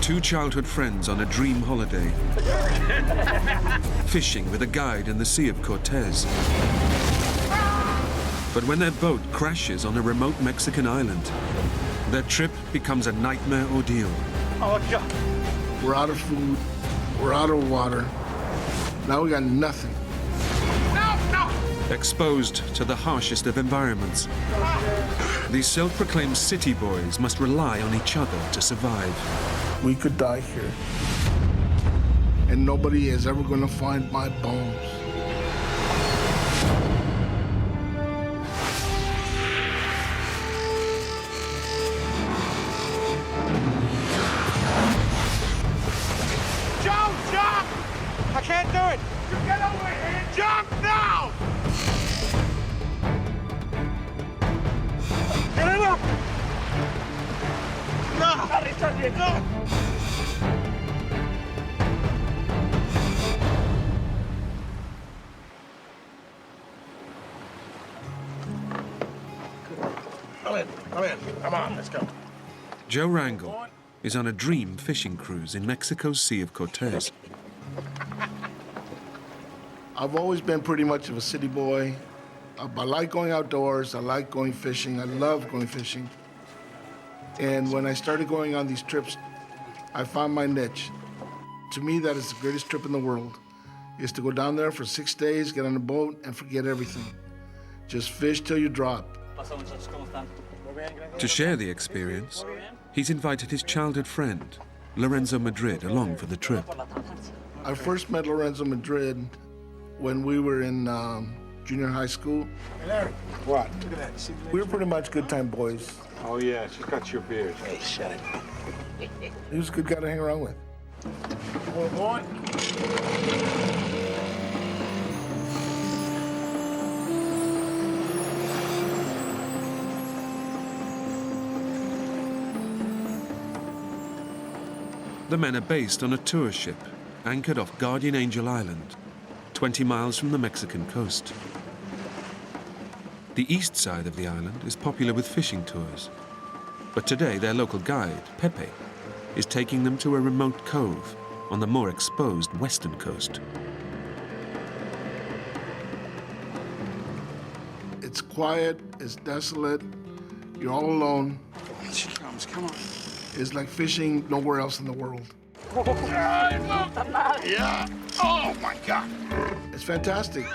Two childhood friends on a dream holiday, fishing with a guide in the Sea of Cortez. But when their boat crashes on a remote Mexican island, their trip becomes a nightmare ordeal. Oh, God. We're out of food, we're out of water. Now we got nothing. No, no! Exposed to the harshest of environments, these self-proclaimed city boys must rely on each other to survive. We could die here. And nobody is ever gonna find my bones. Jump! I can't do it! You get over here! Jump now! Get him up! No! No! Come in. Come on, let's go. Joe Wrangler is on a dream fishing cruise in Mexico's Sea of Cortez. I've always been pretty much of a city boy. I like going outdoors, I like going fishing, I love going fishing. And when I started going on these trips, I found my niche. To me, that is the greatest trip in the world, is to go down there for 6 days, get on a boat, and forget everything. Just fish till you drop. To share the experience, he's invited his childhood friend, Lorenzo Madrid, along for the trip. I first met Lorenzo Madrid when we were in junior high school. Hey, Larry. What? Look at that. See, We were pretty much good time boys. Oh, yeah, she's got your beard. Hey, shut it. He was a good guy to hang around with. Well, boy. The men are based on a tour ship anchored off Guardian Angel Island, 20 miles from the Mexican coast. The east side of the island is popular with fishing tours, but today their local guide, Pepe, is taking them to a remote cove on the more exposed western coast. It's quiet, it's desolate, you're all alone. She comes. Come on. It's like fishing nowhere else in the world. Yeah. Oh, my God. It's fantastic.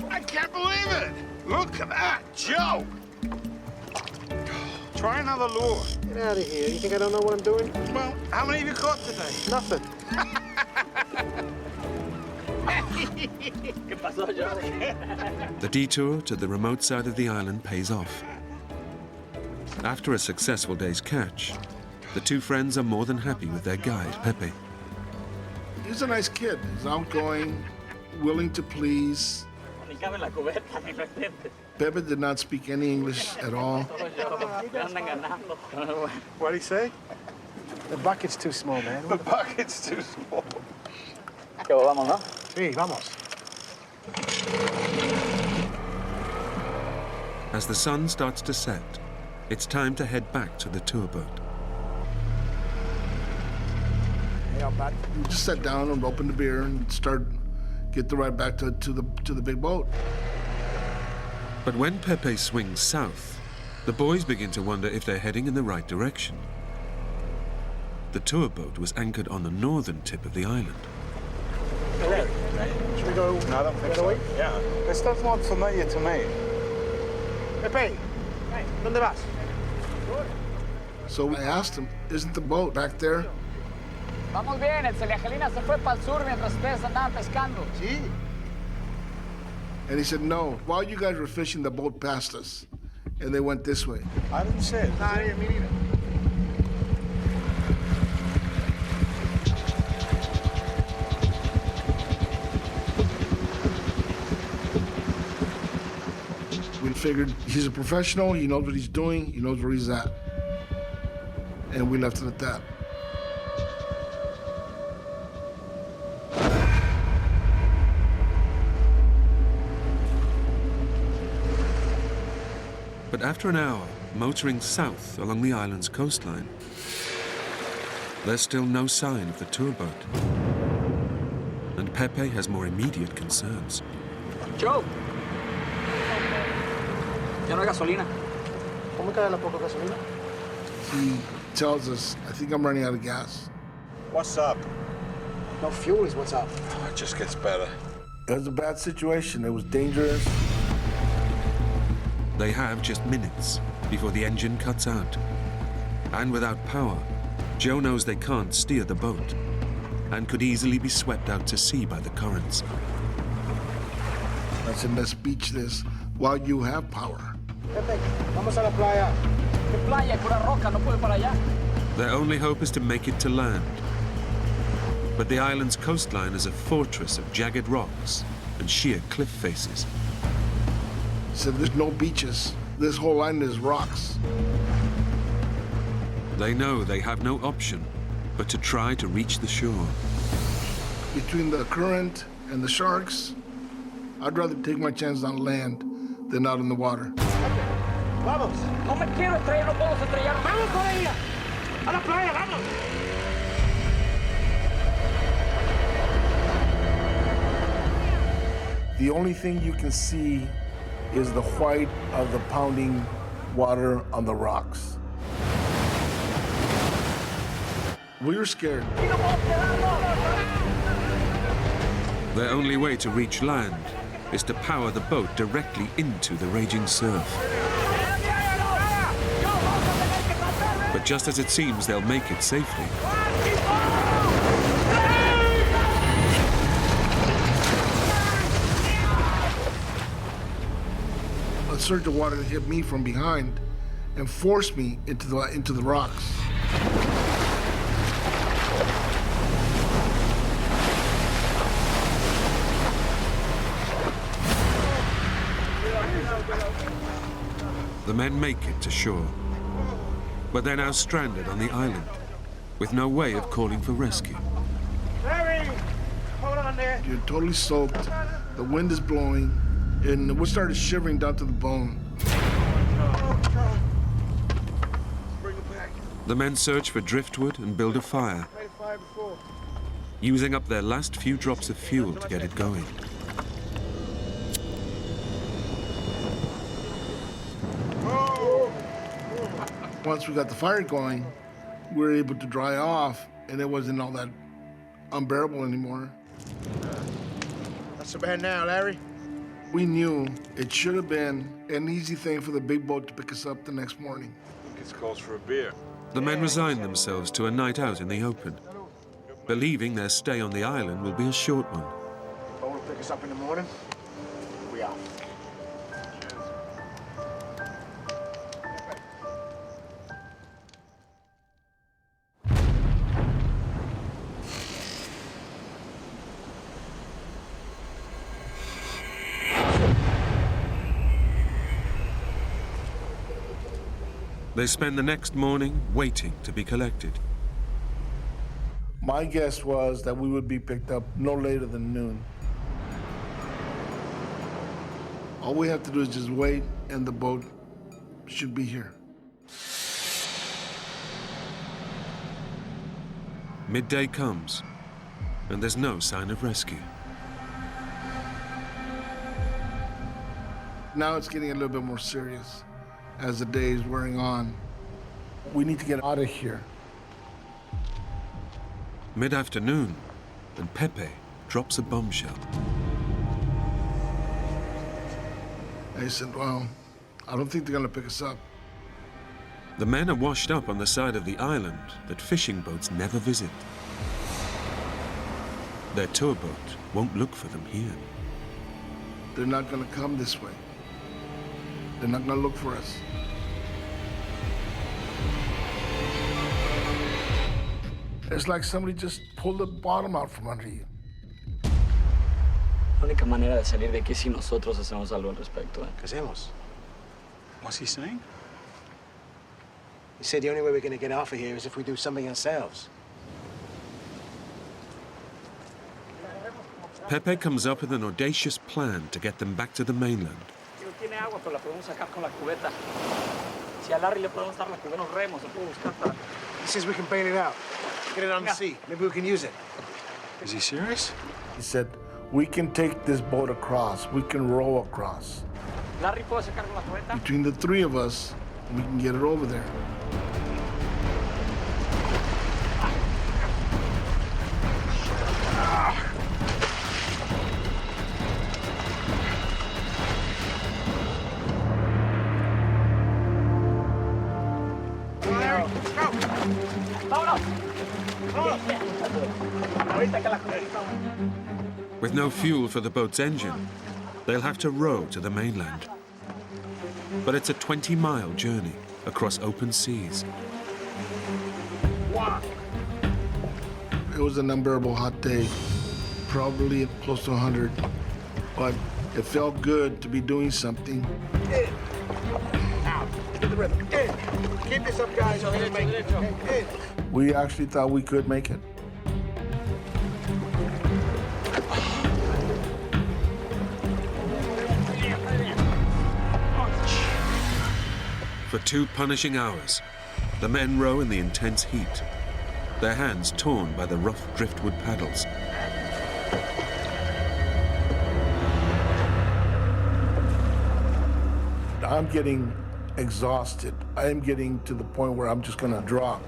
I can't believe it. Look at that. Joe. Try another lure. Get out of here. You think I don't know what I'm doing? Well, how many have you caught today? Nothing. The detour to the remote side of the island pays off. After a successful day's catch, the two friends are more than happy with their guide, Pepe. He's a nice kid. He's outgoing, willing to please. Pepe did not speak any English at all. What'd he say? The bucket's too small, man. The bucket's too small. Sí, vamos. As the sun starts to set, it's time to head back to the tour boat. We just sat down and opened the beer and get the ride back to the big boat. But when Pepe swings south, the boys begin to wonder if they're heading in the right direction. The tour boat was anchored on the northern tip of the island. Should we go? No, I don't think so. Yeah. This stuff's not familiar to me. Pepe, ¿dónde vas? So I asked him, isn't the boat back there? Vamos bien, el Celiangelina se fue para el sur mientras ustedes andaban pescando. Sí. And he said, no. While you guys were fishing, the boat passed us. And they went this way. I didn't say it. Nah, me neither. We figured he's a professional, he knows what he's doing, he knows where he's at. And we left it at that. But after an hour, motoring south along the island's coastline, There's still no sign of the tour boat. And Pepe has more immediate concerns. Joe! Ya no hay gasolina. ¿Cómo cae la poca gasolina? He tells us, I think I'm running out of gas. What's up? No fuel is what's up. Oh, it just gets better. It was a bad situation. It was dangerous. They have just minutes before the engine cuts out. And without power, Joe knows they can't steer the boat and could easily be swept out to sea by the currents. I said, let's beach this while you have power. Pepe, vamos a la playa. ¿Qué playa? Pura roca, no puedo para allá. Their only hope is to make it to land. But the island's coastline is a fortress of jagged rocks and sheer cliff faces. He said, there's no beaches. This whole island is rocks. They know they have no option but to try to reach the shore. Between the current and the sharks, I'd rather take my chances on land than out in the water. Vamos. No me quiero estrellar, no puedo estrellar. Vamos con ella. A la playa, vamos. The only thing you can see is the white of the pounding water on the rocks. We were scared. Their only way to reach land is to power the boat directly into the raging surf. But just as it seems they'll make it safely, a surge of water hit me from behind and forced me into the rocks. the men make it to shore. But they're now stranded on the island, with no way of calling for rescue. Larry, hold on there. You're totally soaked, the wind is blowing, and we started shivering down to the bone. Bring it back. The men search for driftwood and build a fire, Made a fire before. using up their last few drops of fuel to get it going. Once we got the fire going, we were able to dry off, and it wasn't all that unbearable anymore. Not so bad now, Larry. We knew it should have been an easy thing for the big boat to pick us up the next morning. It's calls for a beer. The men resign themselves to a night out in the open, believing their stay on the island will be a short one. Boat will pick us up in the morning. We out. They spend the next morning waiting to be collected. My guess was that we would be picked up no later than noon. All we have to do is just wait, and the boat should be here. Midday comes, and there's no sign of rescue. Now it's getting a little bit more serious as the day is wearing on. We need to get out of here. Mid-afternoon, and Pepe drops a bombshell. I said, well, I don't think they're gonna pick us up. The men are washed up on the side of the island that fishing boats never visit. Their tour boat won't look for them here. They're not gonna come this way. They're not gonna look for us. It's like somebody just pulled the bottom out from under you. La única manera de salir de aquí es si nosotros hacemos algo al respecto. ¿Qué hacemos? What's he saying? He said the only way we're gonna get off of here is if we do something ourselves. Pepe comes up with an audacious plan to get them back to the mainland. Si no tiene agua, pero la podemos sacar con la cubeta. Si a Larry le podemos dar la cubeta, nos remos, se puede buscar para... He says we can bail it out. Get it on the sea. Maybe we can use it. Is he serious? He said, we can take this boat across. We can row across. Larry, ¿puedo sacar con la cubeta? Between the three of us, we can get it over there. With no fuel for the boat's engine, they'll have to row to the mainland. But it's a 20-mile journey across open seas. It was an unbearable hot day, probably close to 100, but it felt good to be doing something. Out. Get the rhythm. Keep this up, guys. We actually thought we could make it. For 2 punishing hours, the men row in the intense heat, their hands torn by the rough driftwood paddles. I'm getting exhausted. I am getting to the point where I'm just gonna drop.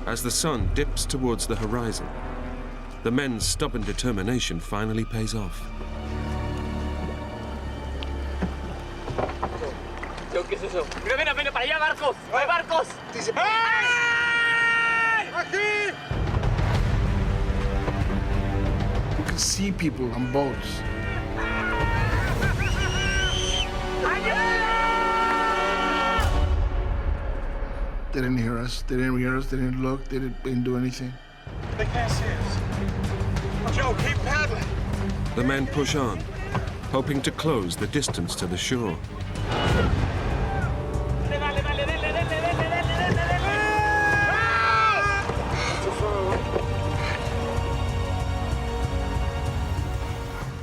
As the sun dips towards the horizon, the men's stubborn determination finally pays off. ¿Qué es eso? Mira, para allá, barcos. Hay barcos. Aquí! You can see people on boats. They didn't hear us. They didn't hear us. They didn't look. They didn't do anything. They can't see us. Joe, keep paddling. The men push on, hoping to close the distance to the shore.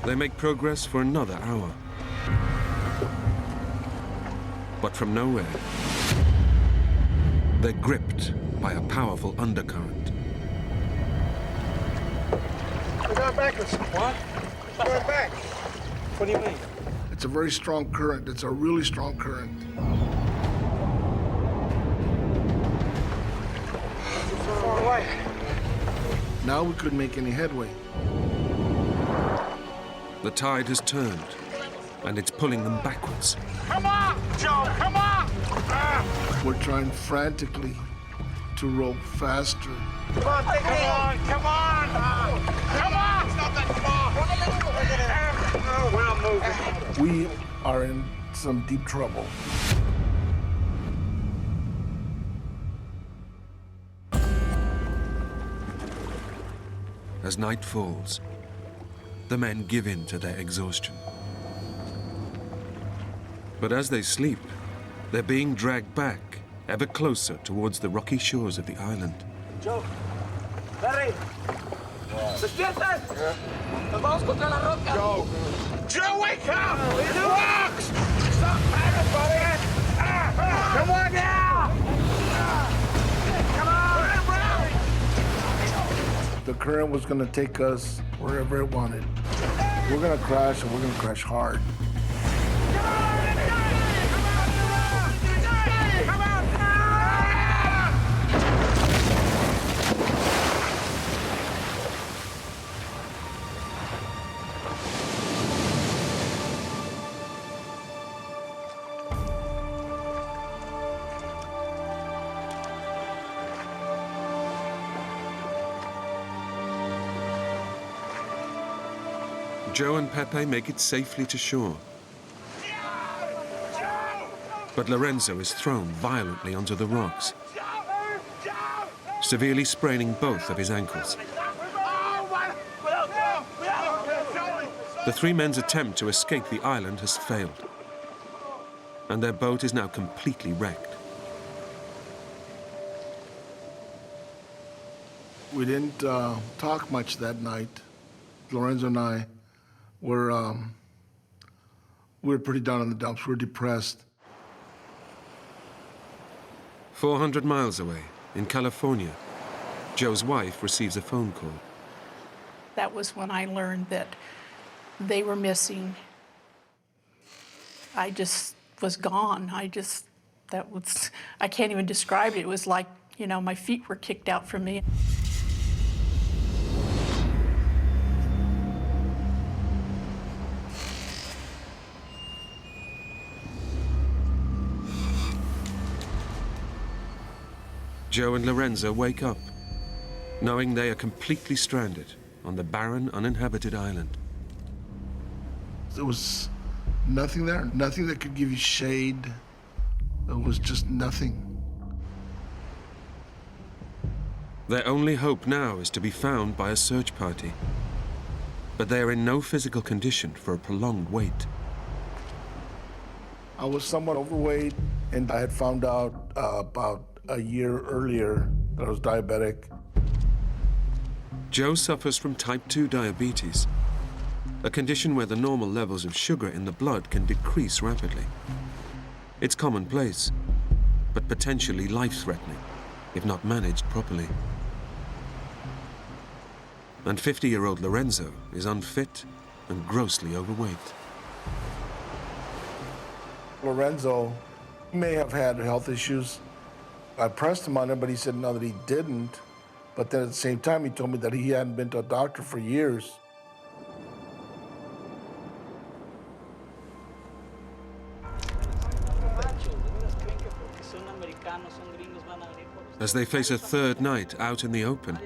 They make progress for another hour. But from nowhere, they're gripped by a powerful undercurrent. We're going backwards. What? We're going back. What do you mean? It's a very strong current. It's a really strong current. Too far away. Now we couldn't make any headway. The tide has turned, and it's pulling them backwards. Come on, Joe, come on! We're trying frantically to row faster. Come on, take it in. Come on! Come on! It's not that far! No, we're not moving. We are in some deep trouble. As night falls, the men give in to their exhaustion. But as they sleep, they're being dragged back ever closer towards the rocky shores of the island. Joe, Larry. ¡Despierten! ¡Nos vamos contra la roca! Joe! Joe, wake up! It rocks! Stop paddling, buddy! Come on now! Come on! The current was gonna take us wherever it wanted. We're gonna crash, and we're gonna crash hard. Joe and Pepe make it safely to shore. But Lorenzo is thrown violently onto the rocks, severely spraining both of his ankles. The 3 men's attempt to escape the island has failed, and their boat is now completely wrecked. We didn't talk much that night. Lorenzo and I were pretty down in the dumps. We were depressed. 400 miles away, in California, Joe's wife receives a phone call. That was when I learned that they were missing. I just was gone. I can't even describe it. It was like, you know, my feet were kicked out from me. Joe and Lorenzo wake up, knowing they are completely stranded on the barren, uninhabited island. There was nothing there, nothing that could give you shade. There was just nothing. Their only hope now is to be found by a search party. But they are in no physical condition for a prolonged wait. I was somewhat overweight, and I had found out about a year earlier that I was diabetic. Joe suffers from type 2 diabetes, a condition where the normal levels of sugar in the blood can decrease rapidly. It's commonplace, but potentially life-threatening if not managed properly. And 50-year-old Lorenzo is unfit and grossly overweight. Lorenzo may have had health issues. I pressed him on it, but he said no, that he didn't. But then at the same time, he told me that he hadn't been to a doctor for years. As they face a third night out in the open,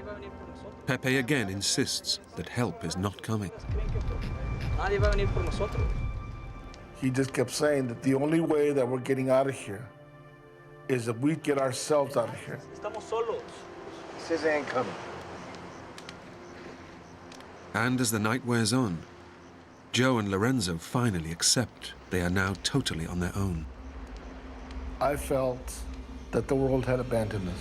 Pepe again insists that help is not coming. He just kept saying that the only way that we're getting out of here is if we get ourselves out of here. He says they ain't coming. And as the night wears on, Joe and Lorenzo finally accept they are now totally on their own. I felt that the world had abandoned us.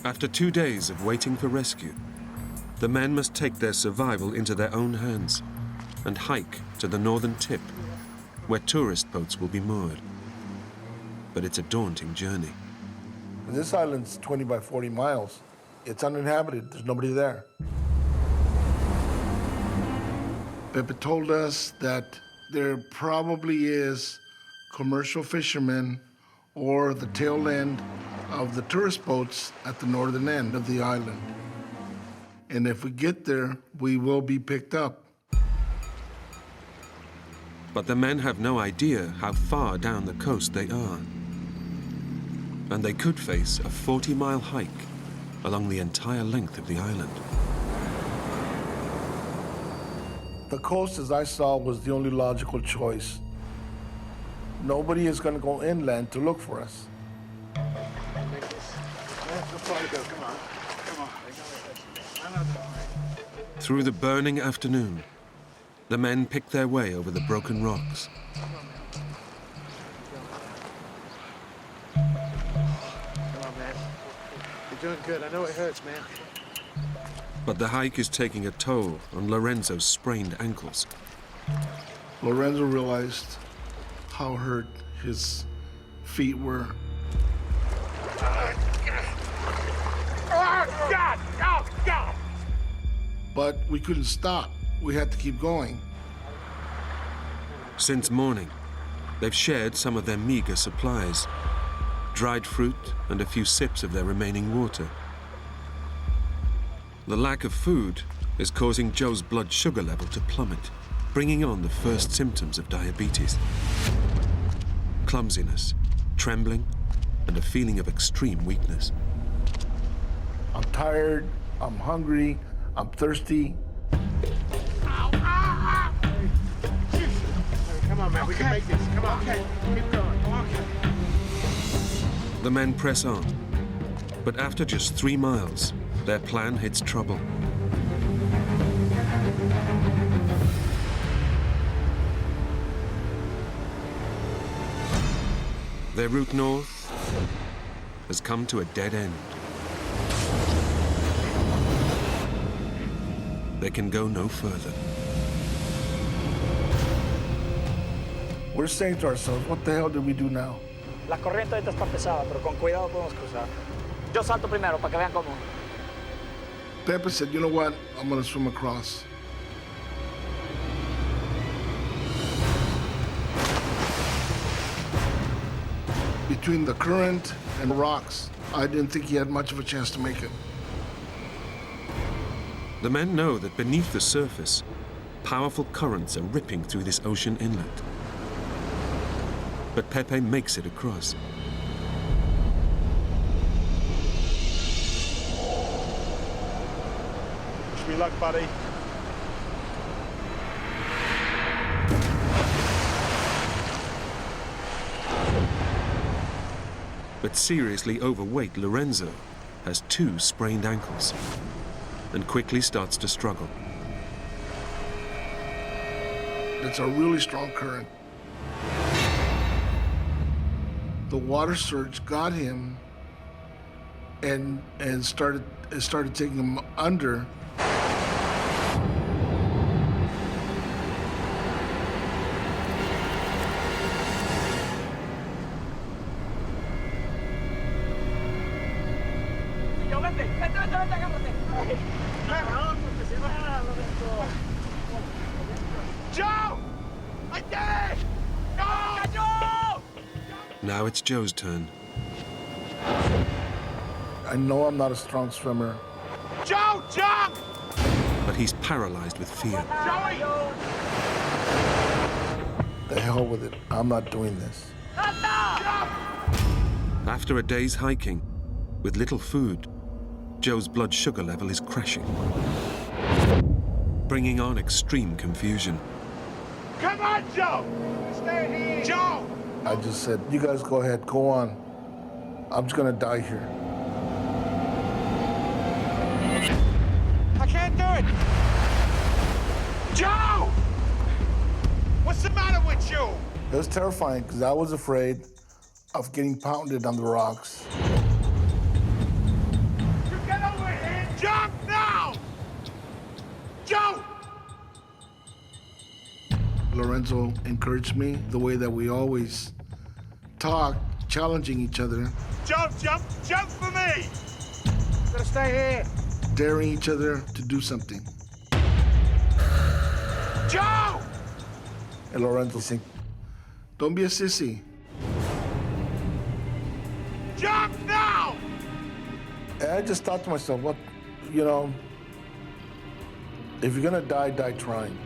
After 2 days of waiting for rescue, the men must take their survival into their own hands and hike to the northern tip, where tourist boats will be moored. But it's a daunting journey. This island's 20 by 40 miles. It's uninhabited. There's nobody there. Pepe told us that there probably is commercial fishermen or the tail end of the tourist boats at the northern end of the island. And if we get there, we will be picked up. But the men have no idea how far down the coast they are. And they could face a 40-mile hike along the entire length of the island. The coast, as I saw, was the only logical choice. Nobody is going to go inland to look for us. Through the burning afternoon, the men pick their way over the broken rocks. Come on, man. You're doing good. I know it hurts, man. But the hike is taking a toll on Lorenzo's sprained ankles. Lorenzo realized how hurt his feet were. Oh, God! Oh, God! But we couldn't stop. We had to keep going. Since morning, they've shared some of their meager supplies, dried fruit and a few sips of their remaining water. The lack of food is causing Joe's blood sugar level to plummet, bringing on the first symptoms of diabetes. Clumsiness, trembling, and a feeling of extreme weakness. I'm tired, I'm hungry, I'm thirsty. Come on, man. We can make this. Come on. Okay. Keep going. Okay. The men press on, but after just 3 miles, their plan hits trouble. Their route north has come to a dead end. They can go no further. We're saying to ourselves, what the hell did we do now? La corriente ahorita está pesada, pero con cuidado podemos cruzar. Yo salto primero para que vean cómo. Pepe said, you know what? I'm gonna swim across. Between the current and rocks, I didn't think he had much of a chance to make it. The men know that beneath the surface, powerful currents are ripping through this ocean inlet. But Pepe makes it across. Wish me luck, buddy. But seriously overweight Lorenzo has 2 sprained ankles and quickly starts to struggle. It's a really strong current. The water surge got him and started taking him under. Joe! I did it! No! Now it's Joe's turn. I know I'm not a strong swimmer. Joe, jump! But he's paralyzed with fear. Joey! The hell with it. I'm not doing this. After a day's hiking, with little food, Joe's blood sugar level is crashing, bringing on extreme confusion. Come on, Joe! Stay here! Joe! I just said, you guys go ahead, go on. I'm just gonna die here. I can't do it! Joe! What's the matter with you? It was terrifying because I was afraid of getting pounded on the rocks. You get over here! Jump now! Joe! Lorenzo encouraged me the way that we always talk, challenging each other, Jump, jump, jump for me! Gotta stay here. daring each other to do something. Joe! And Lorenzo said, don't be a sissy. Jump now! And I just thought to myself, what, you know, if you're gonna die, die trying.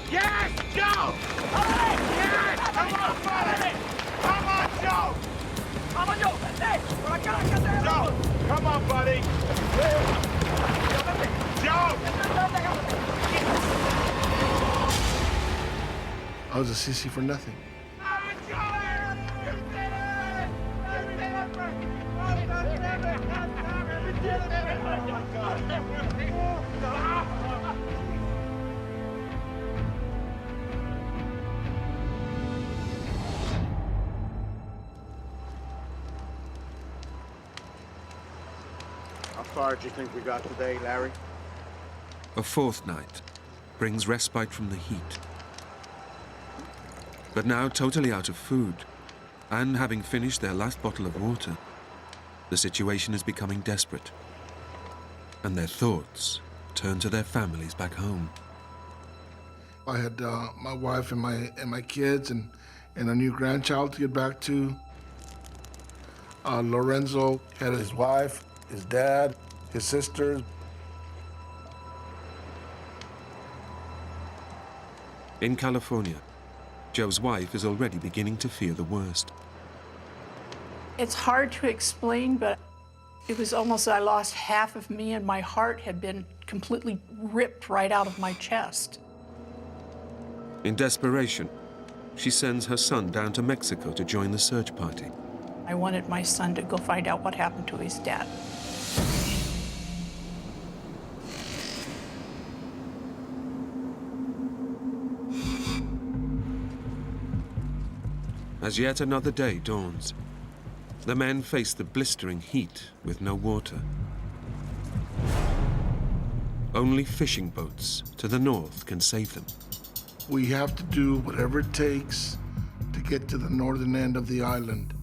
Yes, Joe! Yes! Come on, buddy! Come on, Joe! Joe, come on, buddy! Joe! I was a sissy for nothing. How far do you think we got today, Larry? A 4th night brings respite from the heat. But now totally out of food, and having finished their last bottle of water, the situation is becoming desperate. And their thoughts turn to their families back home. I had my wife and my kids and a new grandchild to get back to. Lorenzo had his wife, his dad, his sisters. In California, Joe's wife is already beginning to fear the worst. It's hard to explain, but it was almost I lost half of me and my heart had been completely ripped right out of my chest. In desperation, she sends her son down to Mexico to join the search party. I wanted my son to go find out what happened to his dad. As yet another day dawns, the men face the blistering heat with no water. Only fishing boats to the north can save them. We have to do whatever it takes to get to the northern end of the island.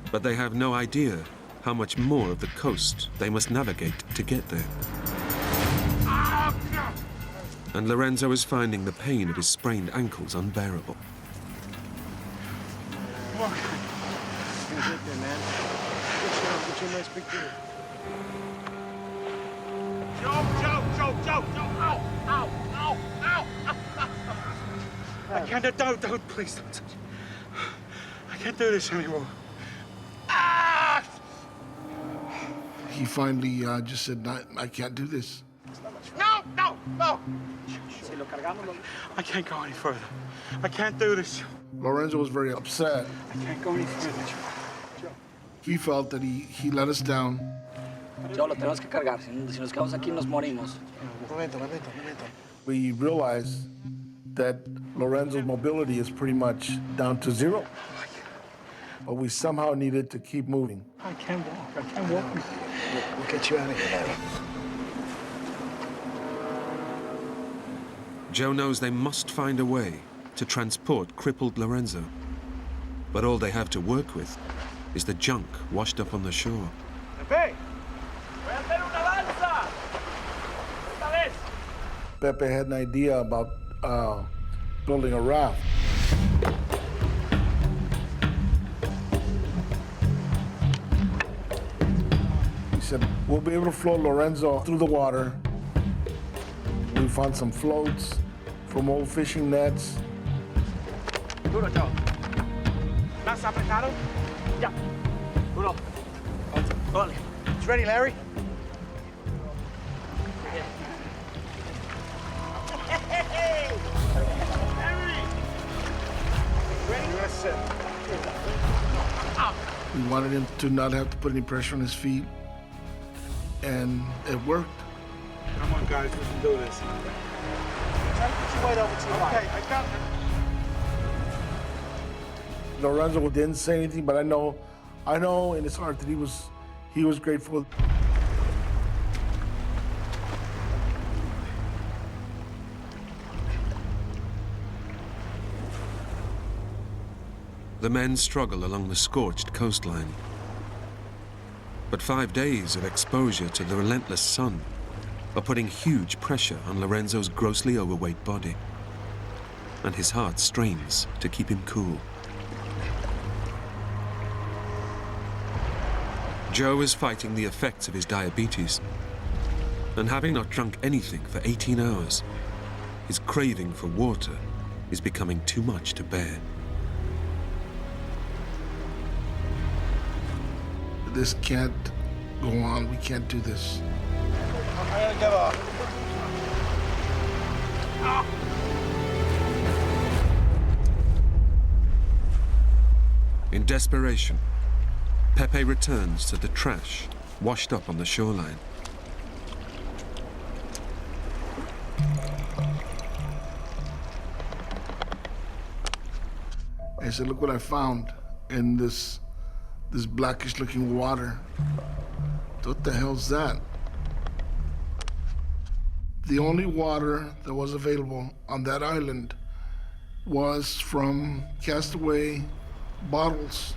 But they have no idea how much more of the coast they must navigate to get there. And Lorenzo is finding the pain of his sprained ankles unbearable. Come on. You're gonna get there, man. Get you a nice big deal. Joe! Ow! I can't. Don't, please don't touch me. I can't do this anymore. He finally just said, I can't do this. No! I can't go any further. I can't do this. Lorenzo was very upset. I can't go any further. He felt that he let us down. Joe, lo tenemos que cargar. Si nos quedamos aquí, nos morimos. Momento. We realized that Lorenzo's mobility is pretty much down to zero. But we somehow needed to keep moving. I can't walk. We'll get you out of here, Larry. Joe knows they must find a way to transport crippled Lorenzo. But all they have to work with is the junk washed up on the shore. Pepe! Voy a hacer una lanza! Esta vez! Pepe had an idea about building a raft. He said, we'll be able to float Lorenzo through the water. We found some floats from old fishing nets. Duro, Joe. ¿Estás apretado? Ya. Duro. Órale. It's ready, Larry? We wanted him to not have to put any pressure on his feet, and it worked. Come on, guys, we can do this. Try to put your weight over to your right. Okay, I got it. Lorenzo didn't say anything, but I know in his heart that he was grateful. The men struggle along the scorched coastline. But 5 days of exposure to the relentless sun are putting huge pressure on Lorenzo's grossly overweight body. And his heart strains to keep him cool. Joe is fighting the effects of his diabetes. And having not drunk anything for 18 hours, his craving for water is becoming too much to bear. This can't go on. We can't do this. I gotta get off. In desperation, Pepe returns to the trash washed up on the shoreline. I said, look what I found in this blackish looking water. What the hell's that? The only water that was available on that island was from castaway bottles.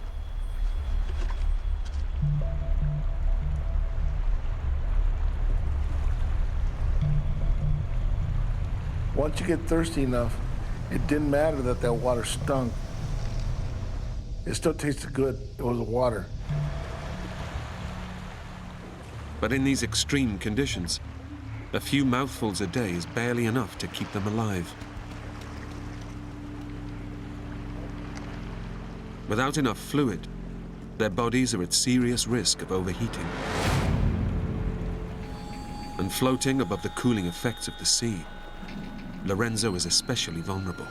Once you get thirsty enough, it didn't matter that that water stunk. It still tasted good. It was water. But in these extreme conditions, a few mouthfuls a day is barely enough to keep them alive. Without enough fluid, their bodies are at serious risk of overheating. And floating above the cooling effects of the sea, Lorenzo is especially vulnerable.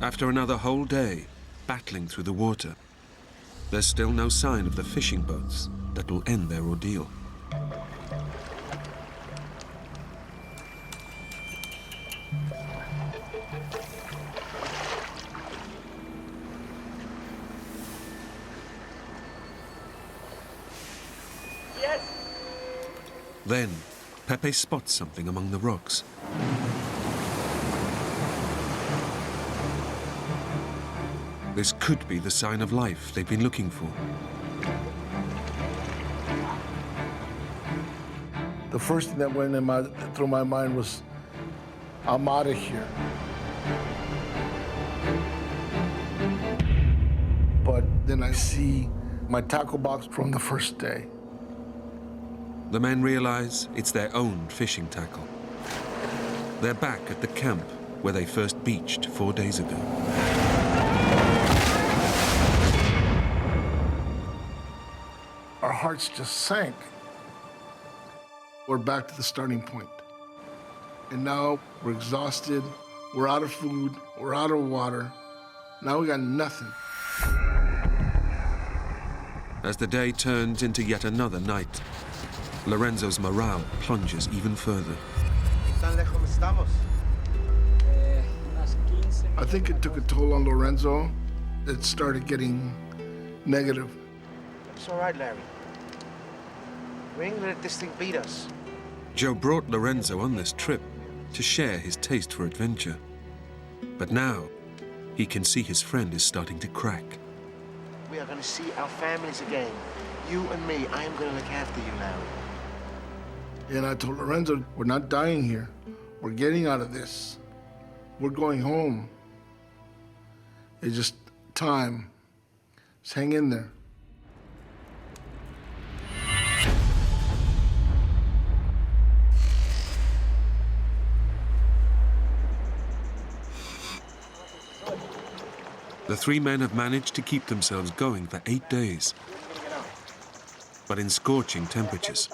After another whole day battling through the water, there's still no sign of the fishing boats that will end their ordeal. Then, Pepe spots something among the rocks. This could be the sign of life they've been looking for. The first thing that went through my mind was, I'm out of here. But then I see my tackle box from the first day. The men realize it's their own fishing tackle. They're back at the camp where they first beached 4 days ago. Our hearts just sank. We're back to the starting point. And now we're exhausted, we're out of food, we're out of water. Now we got nothing. As the day turns into yet another night, Lorenzo's morale plunges even further. I think it took a toll on Lorenzo. It started getting negative. It's all right, Larry. We ain't gonna let this thing beat us. Joe brought Lorenzo on this trip to share his taste for adventure. But now, he can see his friend is starting to crack. We are gonna see our families again. You and me, I am gonna look after you, Larry. And I told Lorenzo, we're not dying here. We're getting out of this. We're going home. It's just time. Just hang in there. The three men have managed to keep themselves going for 8 days. But in scorching temperatures,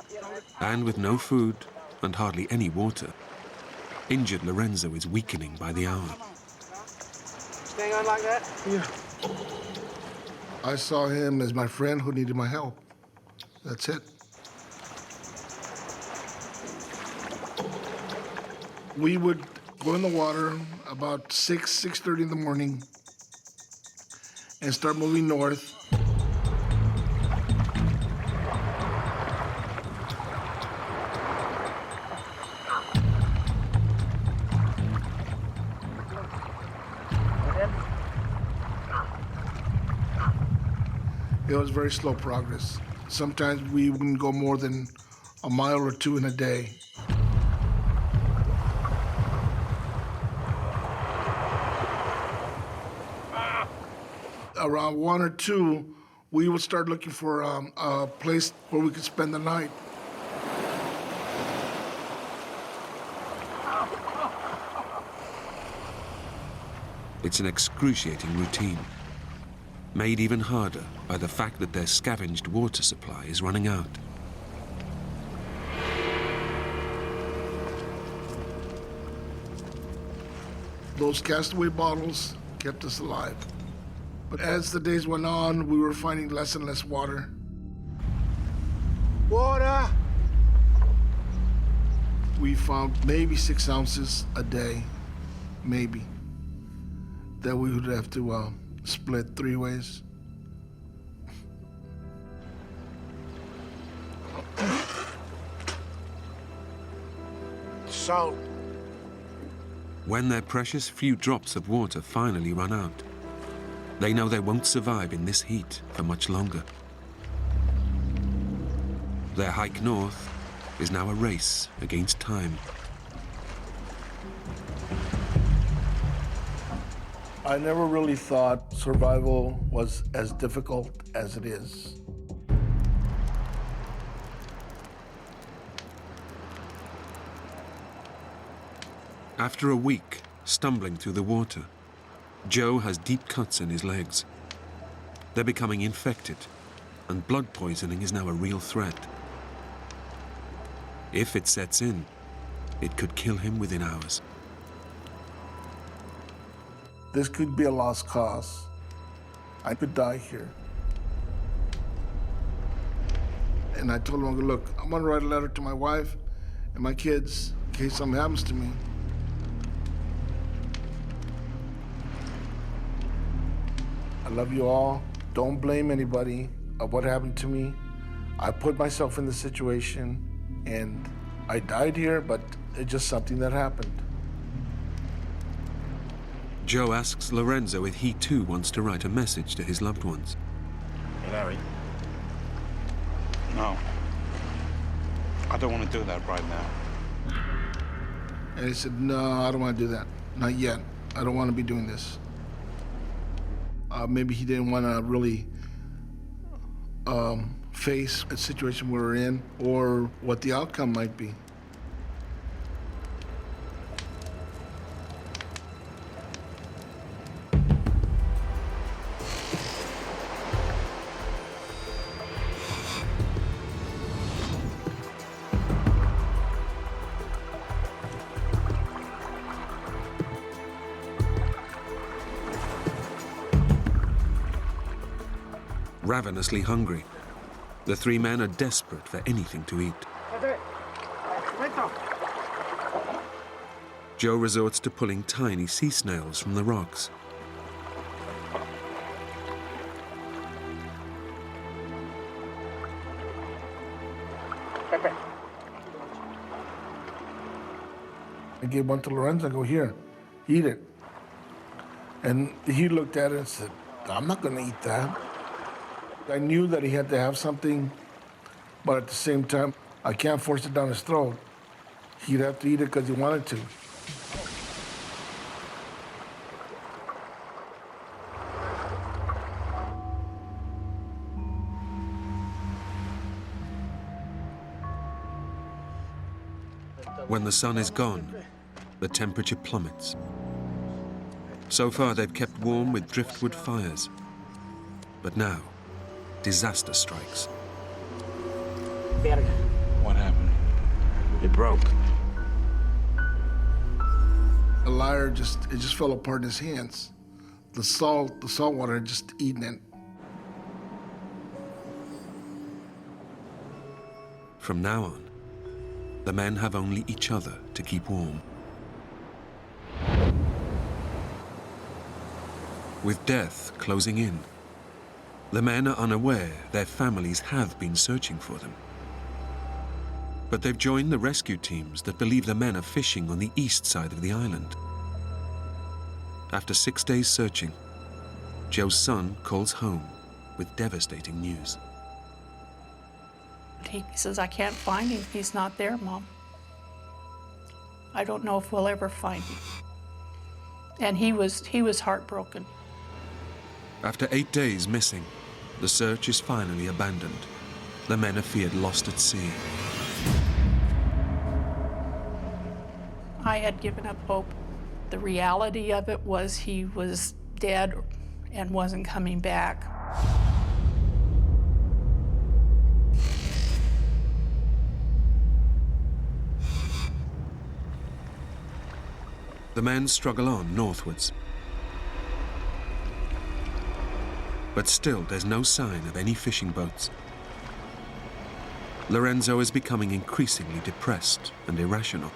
and with no food and hardly any water, injured Lorenzo is weakening by the hour. Staying on like that? Yeah. I saw him as my friend who needed my help. That's it. We would go in the water about 6:30 in the morning and start moving north. It was very slow progress. Sometimes we wouldn't go more than a mile or two in a day. Around 1 or 2, we would start looking for a place where we could spend the night. It's an excruciating routine, made even harder by the fact that their scavenged water supply is running out. Those castaway bottles kept us alive. But as the days went on, we were finding less and less water. Water! We found maybe 6 ounces a day, maybe, that we would have to split 3 ways. So, When their precious few drops of water finally run out, they know they won't survive in this heat for much longer. Their hike north is now a race against time. I never really thought survival was as difficult as it is. After a week stumbling through the water, Joe has deep cuts in his legs. They're becoming infected, and blood poisoning is now a real threat. If it sets in, it could kill him within hours. This could be a lost cause. I could die here. And I told him, look, I'm gonna write a letter to my wife and my kids in case something happens to me. I love you all. Don't blame anybody of what happened to me. I put myself in the situation and I died here, but it's just something that happened. Joe asks Lorenzo if he too wants to write a message to his loved ones. Hey, Larry. No. I don't want to do that right now. And he said, no, I don't want to do that. Not yet. I don't want to be doing this. Maybe he didn't want to really face a situation we're in or what the outcome might be. Ravenously hungry, the three men are desperate for anything to eat. Joe resorts to pulling tiny sea snails from the rocks. I gave one to Lorenzo. I go, here, eat it. And he looked at it and said, I'm not going to eat that. I knew that he had to have something, but at the same time, I can't force it down his throat. He'd have to eat it because he wanted to. When the sun is gone, the temperature plummets. So far, they've kept warm with driftwood fires. But now, disaster strikes. What happened? It broke. The lyre it just fell apart in his hands. The salt water had just eaten it. From now on, the men have only each other to keep warm. With death closing in, the men are unaware their families have been searching for them. But they've joined the rescue teams that believe the men are fishing on the east side of the island. After 6 days searching, Joe's son calls home with devastating news. He says, I can't find him. He's not there, Mom. I don't know if we'll ever find him. And he was heartbroken. After 8 days missing, the search is finally abandoned. The men are feared lost at sea. I had given up hope. The reality of it was he was dead and wasn't coming back. The men struggle on northwards. But still, there's no sign of any fishing boats. Lorenzo is becoming increasingly depressed and irrational.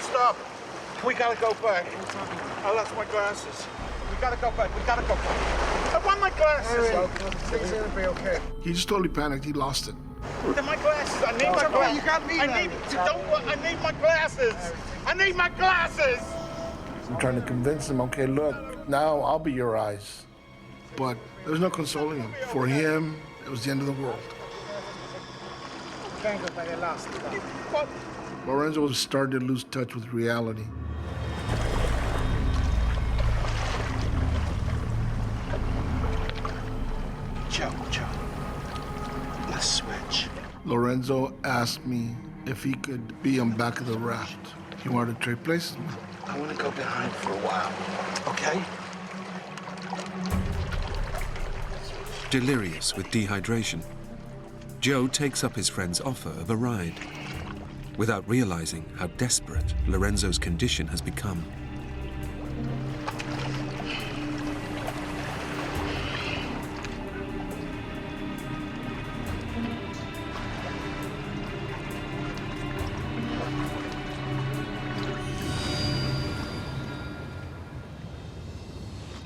Stop. We gotta go back. I lost my glasses. We gotta go back. I want my glasses. Things are gonna be okay. He just totally panicked. He lost it. They're my glasses. I need my glasses. You got me. I need my glasses. I need my glasses. I'm trying to convince him, okay, look, now I'll be your eyes. But there's no consoling him. For him, it was the end of the world. Can't go by the last. What? Lorenzo was starting to lose touch with reality. Joe. Let's switch. Lorenzo asked me if he could be on back of the raft. He wanted to trade places with me. I want to go behind for a while. Okay? Delirious with dehydration, Joe takes up his friend's offer of a ride, without realizing how desperate Lorenzo's condition has become.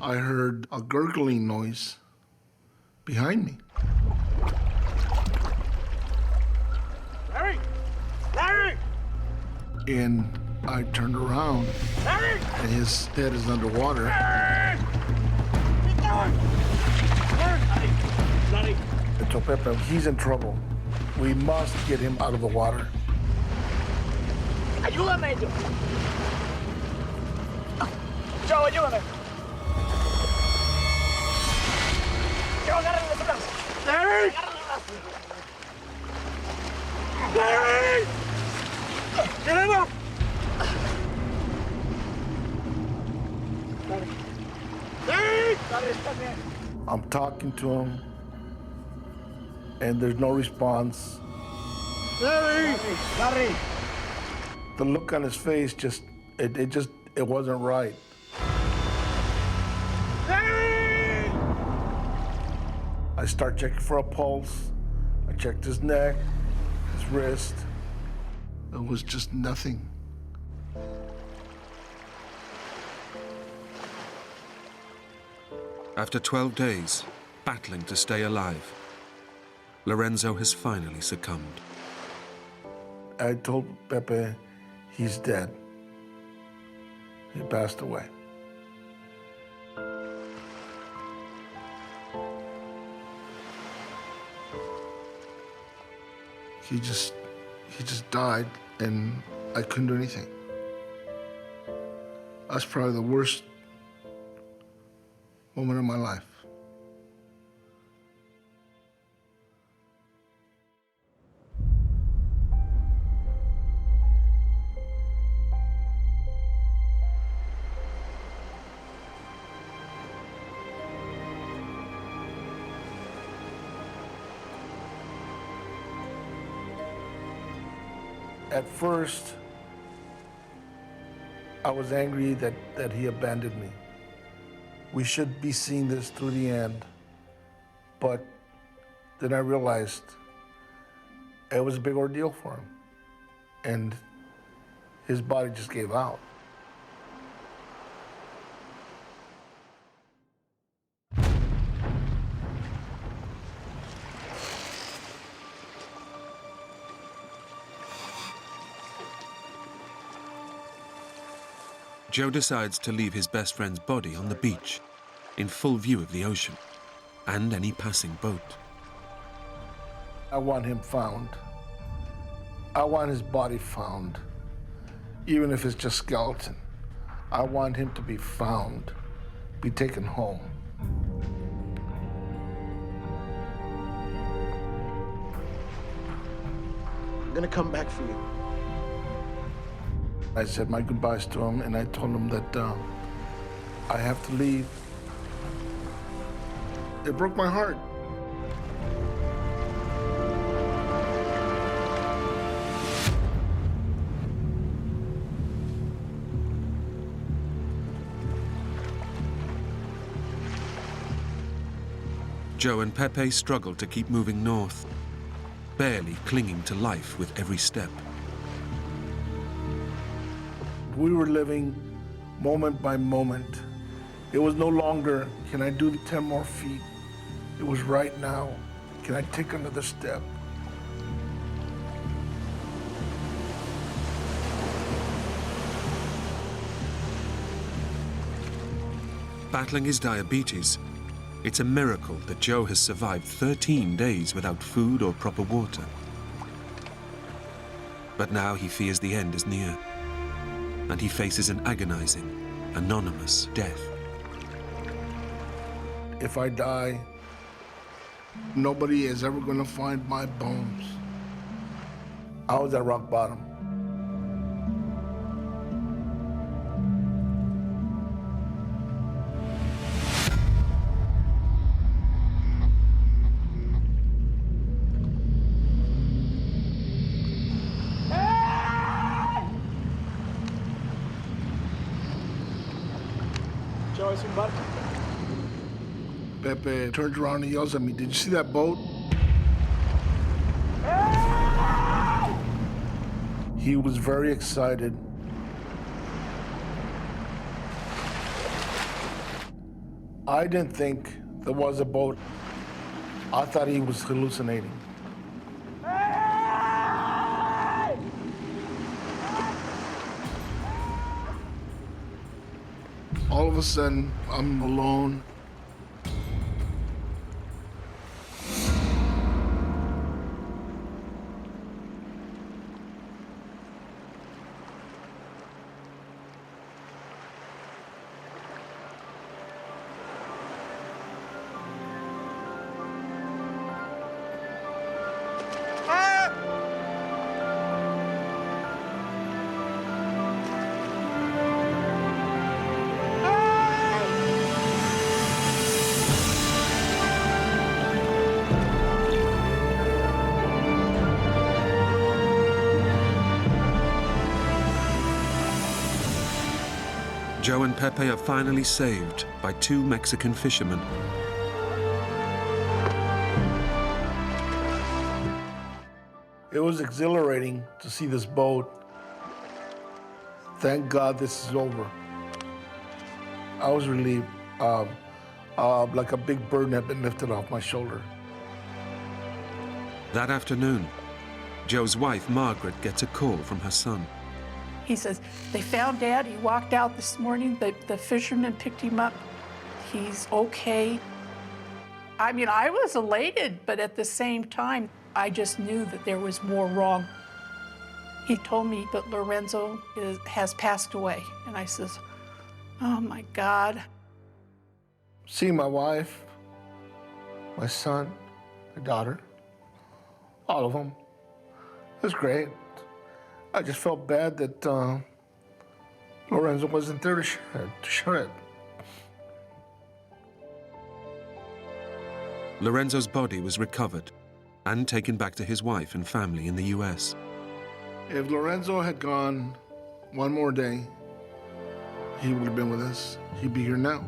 I heard a gurgling noise behind me. Larry! Larry! And I turned around, Larry! and his head is underwater. Larry! What are you doing? Larry! Larry! I told Pepe, he's in trouble. We must get him out of the water. Ayúdame, Joe. Joe, ayúdame. Joe, agárrale los brazos. Larry! Larry! Get him up! Larry! I'm talking to him, and there's no response. Larry! Larry. The look on his face it wasn't right. Larry! I start checking for a pulse. I checked his neck, his wrist. It was just nothing. After 12 days, battling to stay alive, Lorenzo has finally succumbed. I told Pepe he's dead. He passed away. He just died, and I couldn't do anything. That's probably the worst moment of my life. At first, I was angry that he abandoned me. We should be seeing this through the end. But then I realized it was a big ordeal for him. And his body just gave out. Joe decides to leave his best friend's body on the beach, in full view of the ocean and any passing boat. I want him found. I want his body found, even if it's just skeleton. I want him to be found, be taken home. I'm gonna come back for you. I said my goodbyes to him, and I told him that I have to leave. It broke my heart. Joe and Pepe struggle to keep moving north, barely clinging to life with every step. We were living moment by moment. It was no longer, can I do the 10 more feet? It was right now, can I take another step? Battling his diabetes, it's a miracle that Joe has survived 13 days without food or proper water. But now he fears the end is near, and he faces an agonizing, anonymous death. If I die, nobody is ever gonna find my bones. I was at rock bottom. Pepe turns around and yells at me, "Did you see that boat?" He was very excited. I didn't think there was a boat. I thought he was hallucinating. All of a sudden, I'm alone. Joe and Pepe are finally saved by two Mexican fishermen. It was exhilarating to see this boat. Thank God this is over. I was relieved, like a big burden had been lifted off my shoulder. That afternoon, Joe's wife, Margaret, gets a call from her son. He says, they found Dad. He walked out this morning. The fisherman picked him up. He's okay. I mean, I was elated, but at the same time, I just knew that there was more wrong. He told me that Lorenzo has passed away. And I says, oh my God. Seeing my wife, my son, my daughter, all of them, it was great. I just felt bad that Lorenzo wasn't there to share it. Lorenzo's body was recovered and taken back to his wife and family in the US. If Lorenzo had gone one more day, he would have been with us. He'd be here now.